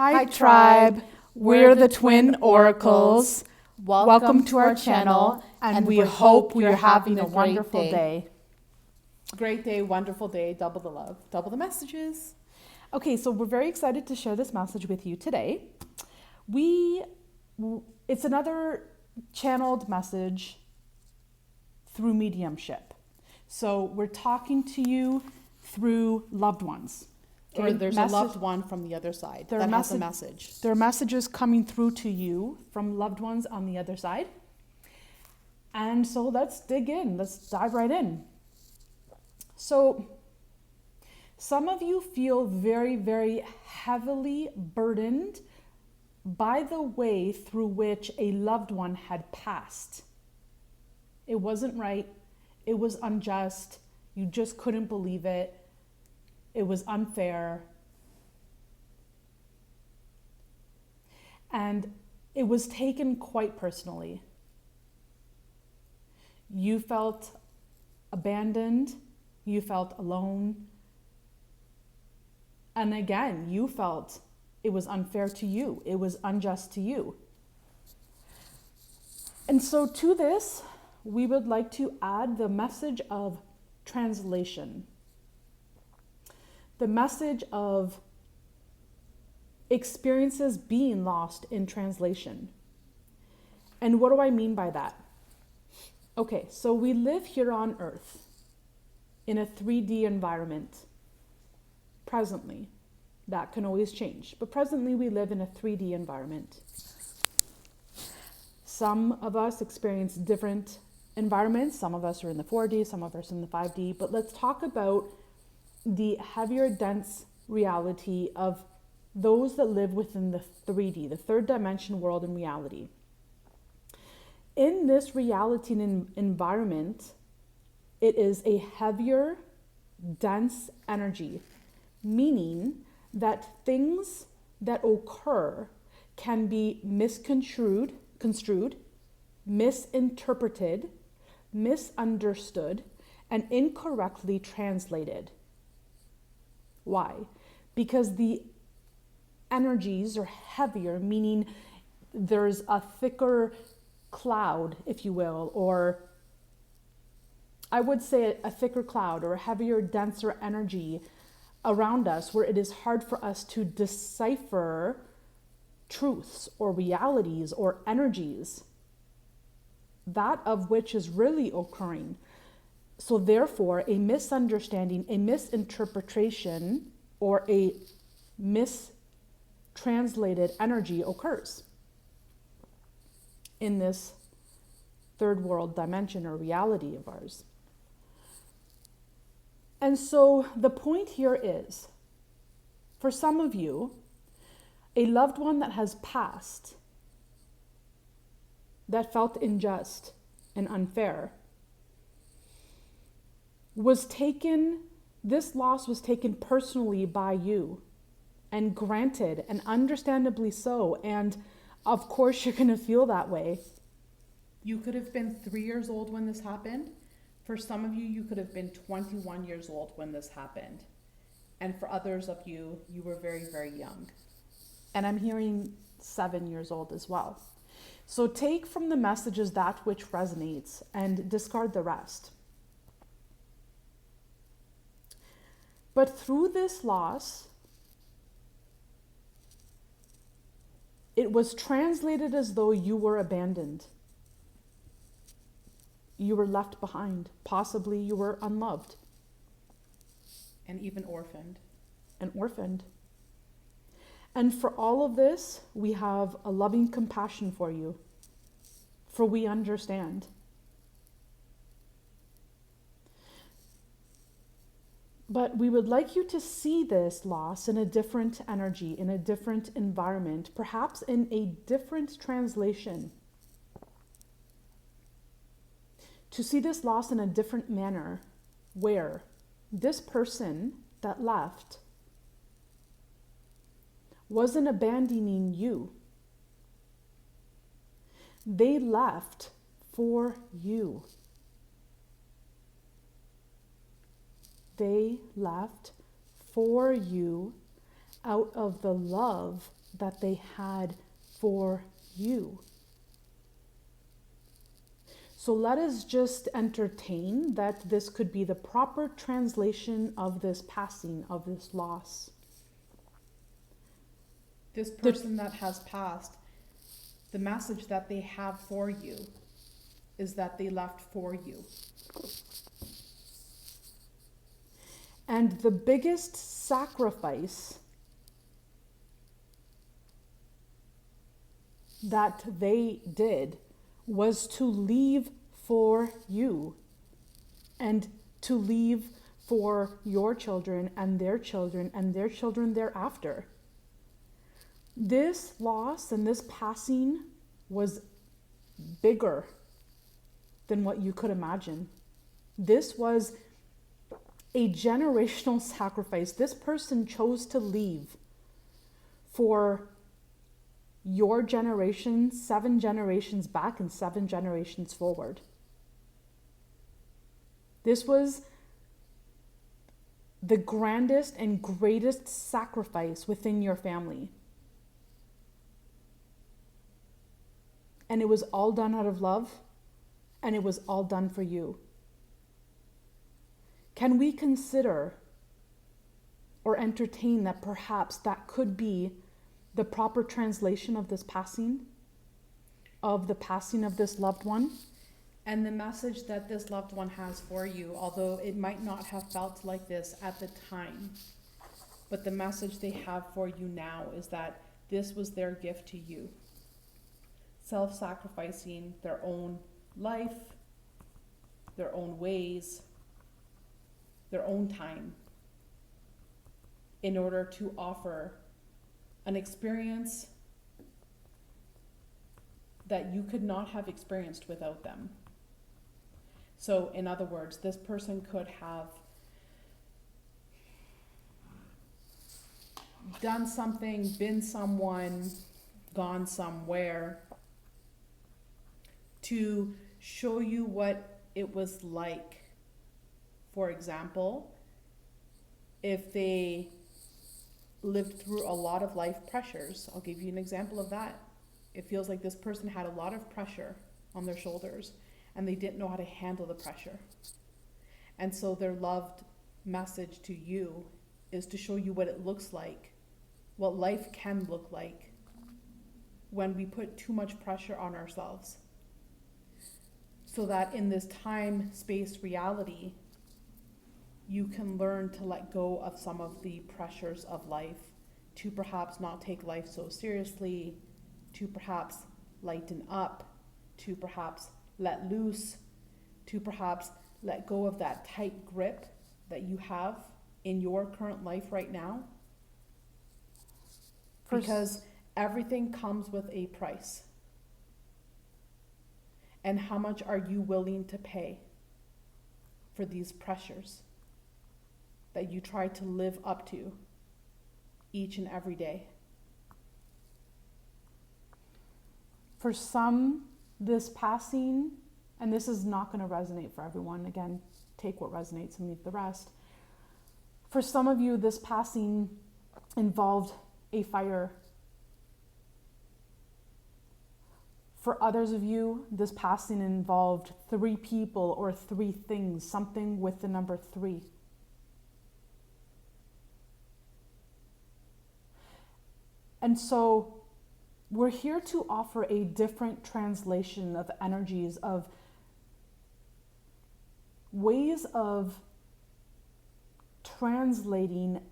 Hi tribe, we're the Twin Oracles. Welcome to our channel, and we hope you're having a wonderful day. Great day, wonderful day, double the love, double the messages. Okay, so we're very excited to share this message with you today. It's another channeled message through mediumship. So we're talking to you through loved ones. Okay? Or there's a loved one from the other side that has a message. There are messages coming through to you from loved ones on the other side. And so let's dig in. Let's dive right in. So some of you feel very, very heavily burdened by the way through which a loved one had passed. It wasn't right. It was unjust. You just couldn't believe it. It was unfair. And it was taken quite personally. You felt abandoned. You felt alone. And again, you felt it was unfair to you. It was unjust to you. And so to this, we would like to add the message of translation. The message of experiences being lost in translation. And what do I mean by that? Okay, so we live here on Earth in a 3D environment. Presently, that can always change, but presently we live in a 3D environment. Some of us experience different environments. Some of us are in the 4D, some of us are in the 5D, but let's talk about the heavier, dense reality of those that live within the 3D, the third dimension world and reality. In this reality and environment, it is a heavier, dense energy, meaning that things that occur can be misconstrued, misinterpreted, misunderstood, and incorrectly translated. Why? Because the energies are heavier, meaning there's a thicker cloud, if you will, or I would say a thicker cloud or a heavier, denser energy around us where it is hard for us to decipher truths or realities or energies, that of which is really occurring. So therefore, a misunderstanding, a misinterpretation, or a mistranslated energy occurs in this third world dimension or reality of ours. And so the point here is, for some of you, a loved one that has passed, that felt unjust and unfair, this loss was taken personally by you, and granted, and understandably so, and of course you're going to feel that way. You could have been 3 years old when this happened. For some of you, you could have been 21 years old when this happened. And for others of you, you were very, very young. And I'm hearing 7 years old as well. So take from the messages that which resonates and discard the rest. But through this loss, it was translated as though you were abandoned. You were left behind. Possibly you were unloved. And even orphaned. And orphaned. And for all of this, we have a loving compassion for you. For we understand. But we would like you to see this loss in a different energy, in a different environment, perhaps in a different translation. To see this loss in a different manner, where this person that left wasn't abandoning you. They left for you. They left for you out of the love that they had for you. So let us just entertain that this could be the proper translation of this passing, of this loss. This person that has passed, the message that they have for you is that they left for you. And the biggest sacrifice that they did was to leave for you and to leave for your children and their children and their children thereafter. This loss and this passing was bigger than what you could imagine. This was a generational sacrifice. This person chose to leave for your generation, 7 generations back and 7 generations forward. This was the grandest and greatest sacrifice within your family. And it was all done out of love, and it was all done for you. Can we consider or entertain that perhaps that could be the proper translation of this passing, of the passing of this loved one? And the message that this loved one has for you, although it might not have felt like this at the time, but the message they have for you now is that this was their gift to you. Self-sacrificing their own life, their own ways, their own time, in order to offer an experience that you could not have experienced without them. So, in other words, this person could have done something, been someone, gone somewhere to show you what it was like. For example, if they lived through a lot of life pressures, I'll give you an example of that. It feels like this person had a lot of pressure on their shoulders and they didn't know how to handle the pressure. And so their loved message to you is to show you what it looks like, what life can look like when we put too much pressure on ourselves. So that in this time-space reality, you can learn to let go of some of the pressures of life, to perhaps not take life so seriously, to perhaps lighten up, to perhaps let loose, to perhaps let go of that tight grip that you have in your current life right now. Because everything comes with a price. And how much are you willing to pay for these pressures that you try to live up to each and every day? For some, this passing, and this is not going to resonate for everyone. Again, take what resonates and leave the rest. For some of you, this passing involved a fire. For others of you, this passing involved 3 people or 3 things, something with the number 3. And so we're here to offer a different translation of energies, of ways of translating,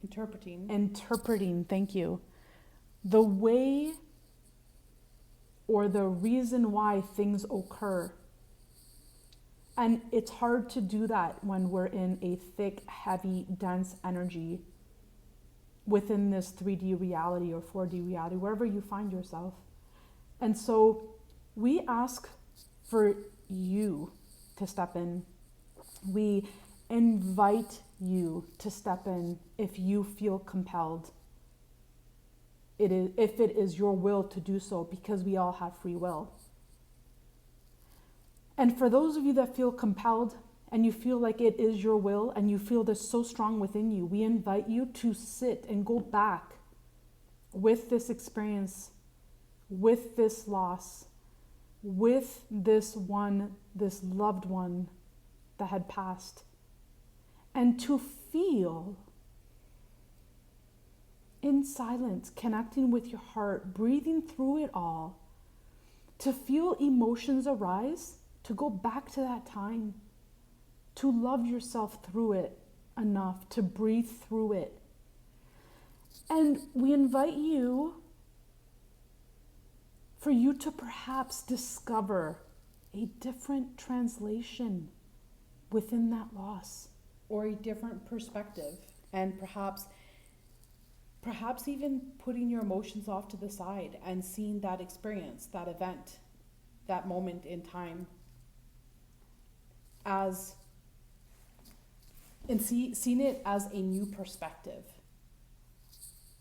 interpreting, thank you, the way or the reason why things occur. And it's hard to do that when we're in a thick, heavy, dense energy within this 3D reality or 4D reality, wherever you find yourself. And so we ask for you to step in. We invite you to step in if you feel compelled. If it is your will to do so, because we all have free will. And for those of you that feel compelled and you feel like it is your will and you feel this so strong within you, we invite you to sit and go back with this experience, with this loss, with this loved one that had passed, and to feel in silence, connecting with your heart, breathing through it all, to feel emotions arise, to go back to that time, to love yourself through it enough, to breathe through it. And we invite you, for you to perhaps discover a different translation within that loss. Or a different perspective, and perhaps even putting your emotions off to the side and seeing that experience, that event, that moment in time seeing it as a new perspective.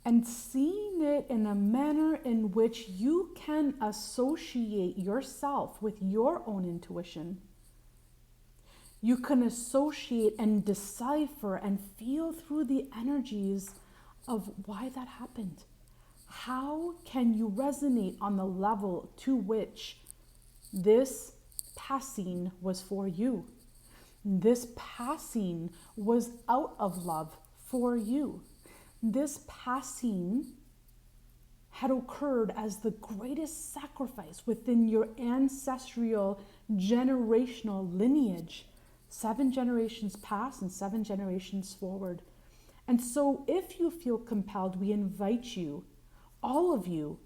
And seeing it in a manner in which you can associate yourself with your own intuition. You can associate and decipher and feel through the energies of why that happened. How can you resonate on the level to which this passing was for you? This passing was out of love for you. This passing had occurred as the greatest sacrifice within your ancestral generational lineage. 7 generations past and 7 generations forward. And so if you feel compelled, we invite you, all of you,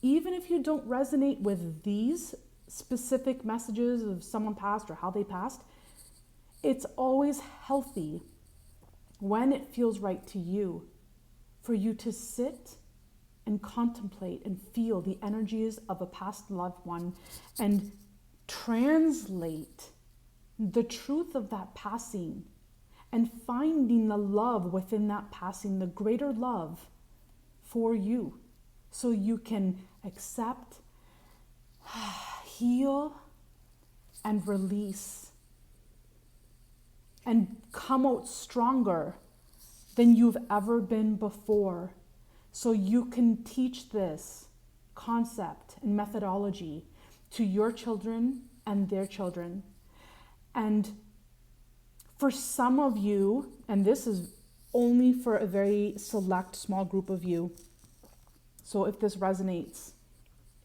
even if you don't resonate with these specific messages of someone passed or how they passed, it's always healthy when it feels right to you for you to sit and contemplate and feel the energies of a past loved one and translate the truth of that passing and finding the love within that passing, the greater love for you, so you can accept, heal, and release, and come out stronger than you've ever been before, so you can teach this concept and methodology to your children and their children. And for some of you, and this is only for a very select small group of you, so if this resonates,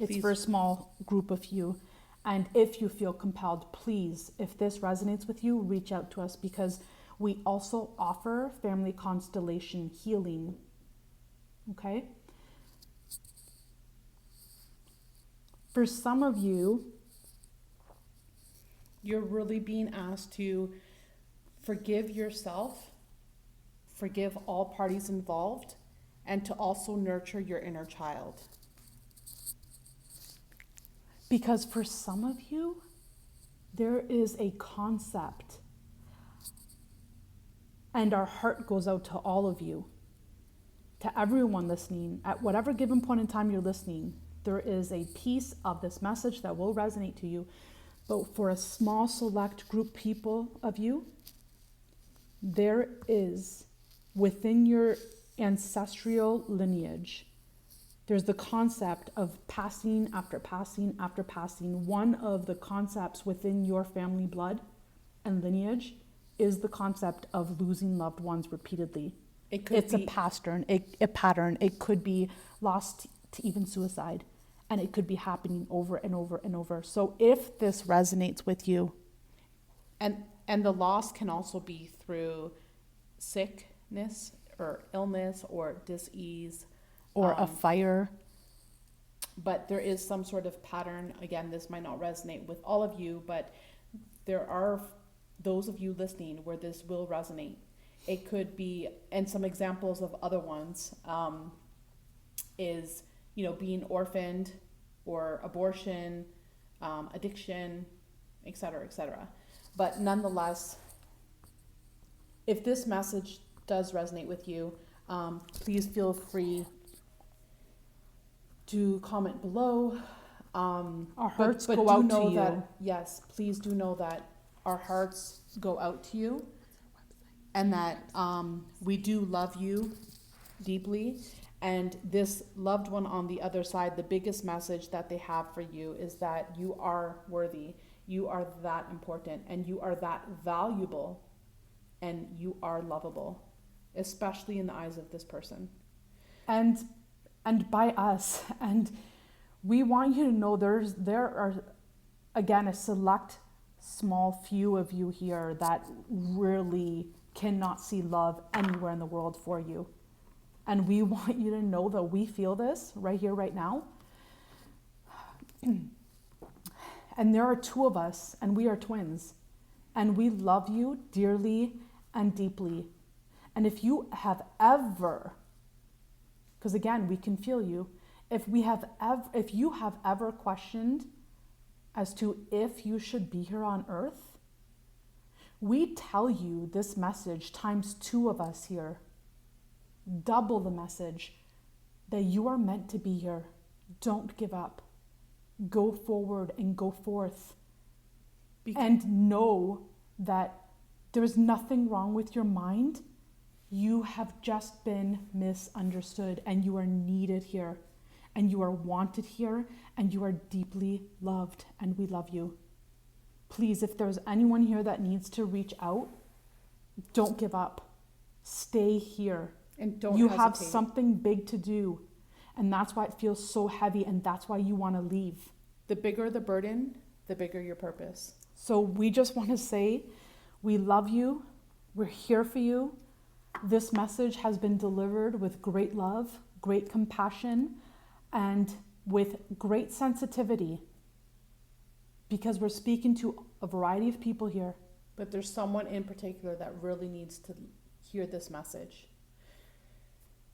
it's Please. for a small group of you. And if you feel compelled, please, if this resonates with you, reach out to us, because we also offer family constellation healing. Okay? For some of you, you're really being asked to forgive yourself, forgive all parties involved, and to also nurture your inner child. because for some of you, there is a concept, and our heart goes out to all of you, to everyone listening. At whatever given point in time you're listening, there is a piece of this message that will resonate to you. But for a small select group of you, there is within your ancestral lineage, there's the concept of passing after passing after passing. One of the concepts within your family blood and lineage is the concept of losing loved ones repeatedly. It's a pattern. It could be lost to even suicide, and it could be happening over and over and over. So if this resonates with you, and the loss can also be through sickness or illness or dis-ease or a fire, but there is some sort of pattern. Again, this might not resonate with all of you, but there are those of you listening where this will resonate. It could be, and some examples of other ones is, being orphaned or abortion, addiction, etc., etc. But nonetheless, if this message does resonate with you, please feel free to comment below. our hearts but go do out know to you. that, yes, please do know that our hearts go out to you, and that we do love you deeply, And this loved one on the other side, the biggest message that they have for you is that you are worthy, you are that important, and you are that valuable, and you are lovable, especially in the eyes of this person. And by us. And we want you to know there are, again, a select small few of you here that really cannot see love anywhere in the world for you. And we want you to know that we feel this right here, right now. And there are two of us, and we are twins. And we love you dearly and deeply. And if you have ever, because again, we can feel you, if you have ever questioned as to if you should be here on earth, we tell you this message times 2 of us here. Double the message that you are meant to be here. Don't give up. Go forward and go forth. And know that there's nothing wrong with your mind. You have just been misunderstood, and you are needed here, and you are wanted here, and you are deeply loved, and we love you. Please, if there's anyone here that needs to reach out, don't give up. Stay here. And don't You hesitate. have something big to do, and that's why it feels so heavy, and that's why you want to leave. The bigger the burden, the bigger your purpose. So we just want to say, we love you. We're here for you. This message has been delivered with great love, great compassion, and with great sensitivity, because we're speaking to a variety of people here. But there's someone in particular that really needs to hear this message.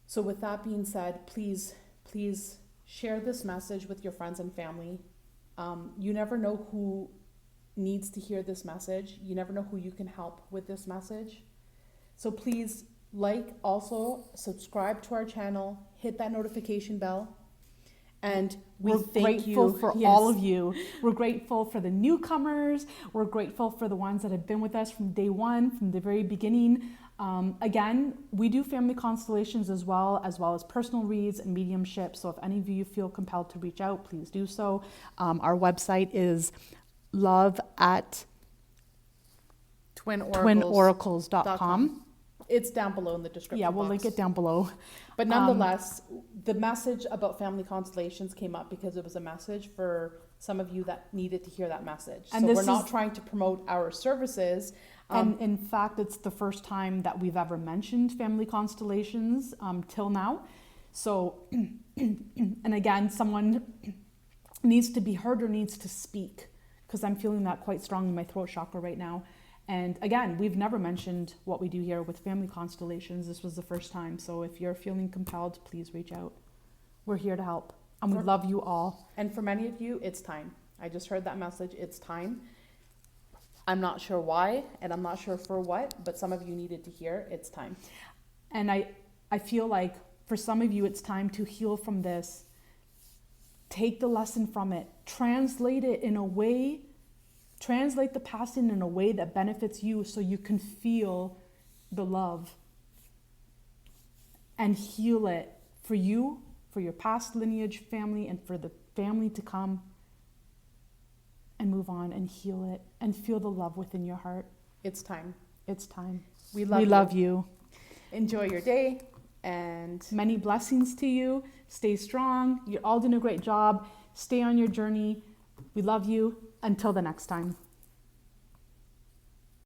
So with that being said, please share this message with your friends and family. You never know who needs to hear this message. You never know who you can help with this message. So please also subscribe to our channel, hit that notification bell. And we're grateful for all of you. We're grateful for the newcomers. We're grateful for the ones that have been with us from day one, from the very beginning. Again, we do family constellations as well as personal reads and mediumship. So if any of you feel compelled to reach out, please do so. Our website is love@twinoracles.com. It's down below in the description Yeah, we'll box. link it down below. But nonetheless, the message about family constellations came up because it was a message for some of you that needed to hear that message. And so we're not trying to promote our services. And in fact, it's the first time that we've ever mentioned family constellations till now. So, and again, someone needs to be heard or needs to speak, because I'm feeling that quite strong in my throat chakra right now. And again, we've never mentioned what we do here with family constellations. This was the first time. So if you're feeling compelled, please reach out. We're here to help. And we love you all. And for many of you, it's time. I just heard that message. It's time. I'm not sure why, and I'm not sure for what, but some of you needed to hear it's time. And I feel like for some of you, it's time to heal from this. Take the lesson from it. Translate it in a way. Translate the past in a way that benefits you, so you can feel the love and heal it for you, for your past lineage, family, and for the family to come, and move on and heal it and feel the love within your heart. It's time. It's time. We love you. Enjoy your day, and many blessings to you. Stay strong. You're all doing a great job. Stay on your journey. We love you. Until the next time.